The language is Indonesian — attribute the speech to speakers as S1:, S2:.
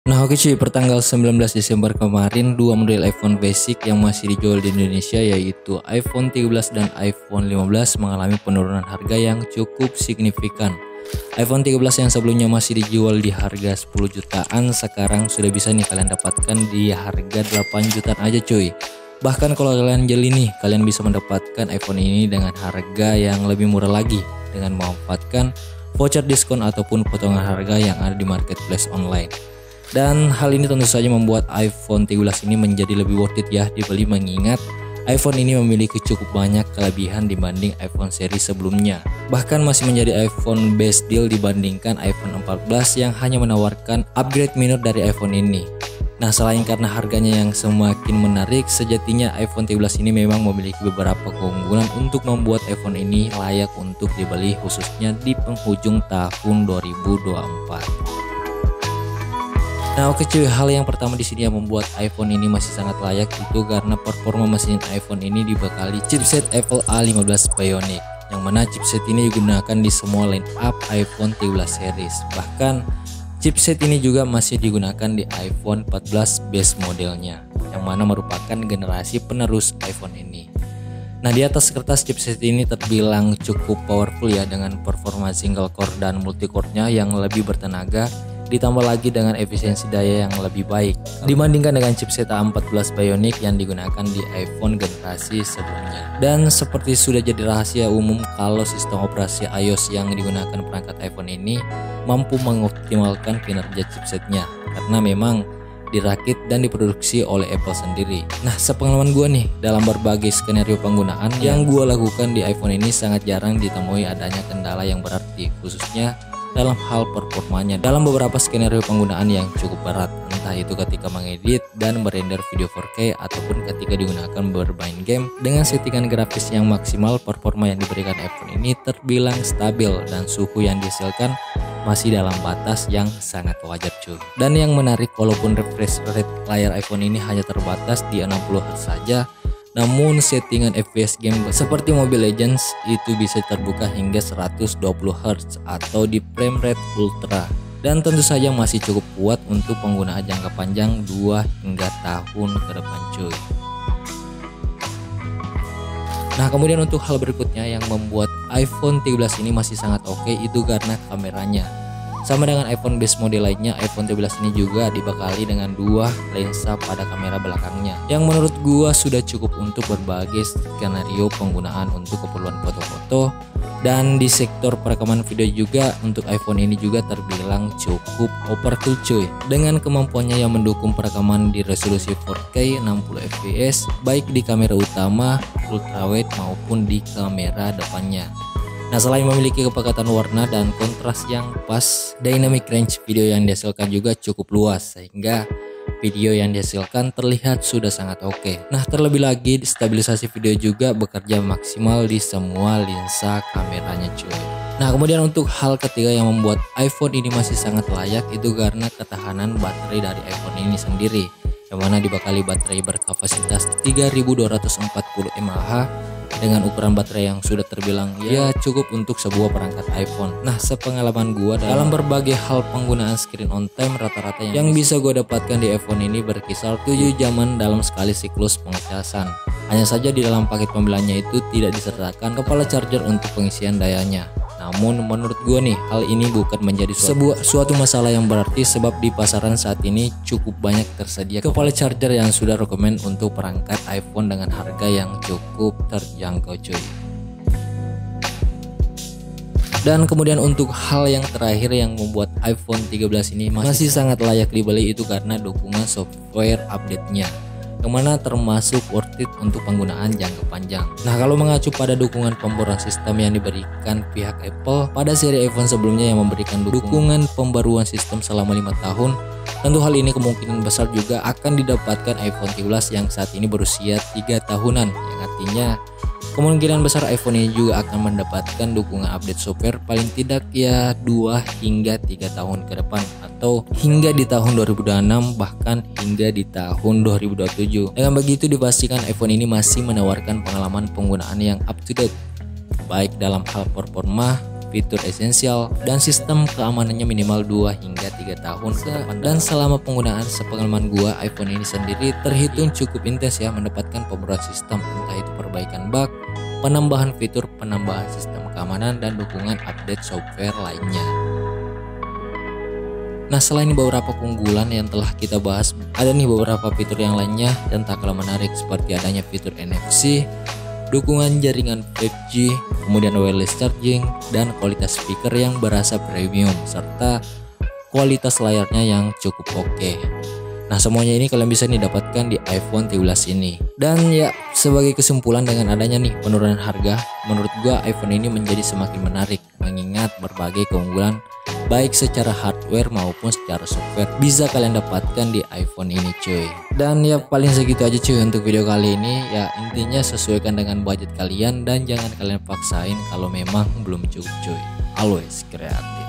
S1: Nah oke cuy, pertanggal 19 Desember kemarin dua model iPhone basic yang masih dijual di Indonesia yaitu iPhone 13 dan iPhone 15 mengalami penurunan harga yang cukup signifikan. iPhone 13 yang sebelumnya masih dijual di harga 10 jutaan sekarang sudah bisa nih kalian dapatkan di harga 8 jutaan aja cuy. Bahkan kalau kalian jeli nih, kalian bisa mendapatkan iPhone ini dengan harga yang lebih murah lagi dengan memanfaatkan voucher diskon ataupun potongan harga yang ada di marketplace online. Dan hal ini tentu saja membuat iPhone 13 ini menjadi lebih worth it ya dibeli, mengingat iPhone ini memiliki cukup banyak kelebihan dibanding iPhone seri sebelumnya. Bahkan masih menjadi iPhone best deal dibandingkan iPhone 14 yang hanya menawarkan upgrade minor dari iPhone ini. Nah selain karena harganya yang semakin menarik, sejatinya iPhone 13 ini memang memiliki beberapa keunggulan untuk membuat iPhone ini layak untuk dibeli khususnya di penghujung tahun 2024. Nah oke cuy, hal yang pertama di sini yang membuat iPhone ini masih sangat layak itu karena performa mesin iPhone ini dibekali chipset Apple A15 Bionic, yang mana chipset ini digunakan di semua line up iPhone 13 series. Bahkan chipset ini juga masih digunakan di iPhone 14 base modelnya, yang mana merupakan generasi penerus iPhone ini. Nah di atas kertas chipset ini terbilang cukup powerful ya, dengan performa single core dan multi core-nya yang lebih bertenaga, ditambah lagi dengan efisiensi daya yang lebih baik dibandingkan dengan chipset A14 Bionic yang digunakan di iPhone generasi sebelumnya. Dan seperti sudah jadi rahasia umum kalau sistem operasi iOS yang digunakan perangkat iPhone ini mampu mengoptimalkan kinerja chipsetnya karena memang dirakit dan diproduksi oleh Apple sendiri. Nah sepengalaman gue nih dalam berbagai skenario penggunaan yang gue lakukan di iPhone ini, sangat jarang ditemui adanya kendala yang berarti, khususnya dalam hal performanya dalam beberapa skenario penggunaan yang cukup berat, entah itu ketika mengedit dan merender video 4K ataupun ketika digunakan bermain game dengan settingan grafis yang maksimal. Performa yang diberikan iPhone ini terbilang stabil dan suhu yang dihasilkan masih dalam batas yang sangat wajar cuy. Dan yang menarik, walaupun refresh rate layar iPhone ini hanya terbatas di 60Hz saja, namun settingan FPS game seperti Mobile Legends itu bisa terbuka hingga 120Hz atau di frame rate ultra, dan tentu saja masih cukup kuat untuk penggunaan jangka panjang 2 hingga tahun ke depan cuy. Nah kemudian untuk hal berikutnya yang membuat iPhone 13 ini masih sangat oke itu karena kameranya. Sama dengan iPhone base model lainnya, iPhone 13 ini juga dibekali dengan 2 lensa pada kamera belakangnya, yang menurut gua sudah cukup untuk berbagai skenario penggunaan untuk keperluan foto-foto. Dan di sektor perekaman video juga untuk iPhone ini juga terbilang cukup overkill cuy, dengan kemampuannya yang mendukung perekaman di resolusi 4K 60fps baik di kamera utama, ultrawide maupun di kamera depannya. Nah selain memiliki kepekatan warna dan kontras yang pas, dynamic range video yang dihasilkan juga cukup luas sehingga video yang dihasilkan terlihat sudah sangat oke. Nah terlebih lagi stabilisasi video juga bekerja maksimal di semua lensa kameranya cuy. Nah kemudian untuk hal ketiga yang membuat iPhone ini masih sangat layak itu karena ketahanan baterai dari iPhone ini sendiri, yang mana dibekali baterai berkapasitas 3240 mAh dengan ukuran baterai yang sudah terbilang ya cukup untuk sebuah perangkat iPhone. Nah sepengalaman gua dalam berbagai hal penggunaan screen on time, rata-rata yang bisa gua dapatkan di iPhone ini berkisar 7 jaman dalam sekali siklus pengecasan. Hanya saja di dalam paket pembeliannya itu tidak disertakan kepala charger untuk pengisian dayanya. Namun menurut gue nih, hal ini bukan menjadi suatu masalah yang berarti, sebab di pasaran saat ini cukup banyak tersedia kepala charger yang sudah rekomend untuk perangkat iPhone dengan harga yang cukup terjangkau cuy. Dan kemudian untuk hal yang terakhir yang membuat iPhone 13 ini masih sangat layak dibeli itu karena dukungan software update-nya, yang mana termasuk worth it untuk penggunaan jangka panjang. Nah kalau mengacu pada dukungan pembaruan sistem yang diberikan pihak Apple pada seri iPhone sebelumnya yang memberikan dukungan pembaruan sistem selama 5 tahun, tentu hal ini kemungkinan besar juga akan didapatkan iPhone 13 yang saat ini berusia 3 tahunan, yang artinya kemungkinan besar iPhone ini juga akan mendapatkan dukungan update software paling tidak ya 2 hingga 3 tahun ke depan, atau hingga di tahun 2026 bahkan hingga di tahun 2027. Dengan begitu dipastikan iPhone ini masih menawarkan pengalaman penggunaan yang up to date baik dalam hal performa, fitur esensial, dan sistem keamanannya minimal 2 hingga 3 tahun ke depan. Dan selama penggunaan sepengalaman gua, iPhone ini sendiri terhitung cukup intens ya mendapatkan pembaruan sistem, entah itu perbaikan bug, penambahan fitur, penambahan sistem keamanan, dan dukungan update software lainnya. Nah, selain beberapa keunggulan yang telah kita bahas, ada nih beberapa fitur yang lainnya yang tak kalah menarik, seperti adanya fitur NFC, dukungan jaringan 5G, kemudian wireless charging, dan kualitas speaker yang berasa premium, serta kualitas layarnya yang cukup oke. Nah, semuanya ini kalian bisa nih dapatkan di iPhone 13 ini. Dan ya, sebagai kesimpulan dengan adanya nih penurunan harga, menurut gua iPhone ini menjadi semakin menarik, mengingat berbagai keunggulan baik secara hardware maupun secara software bisa kalian dapatkan di iPhone ini cuy. Dan ya paling segitu aja cuy untuk video kali ini. Ya intinya sesuaikan dengan budget kalian dan jangan kalian paksain kalau memang belum cukup cuy. Always kreatif.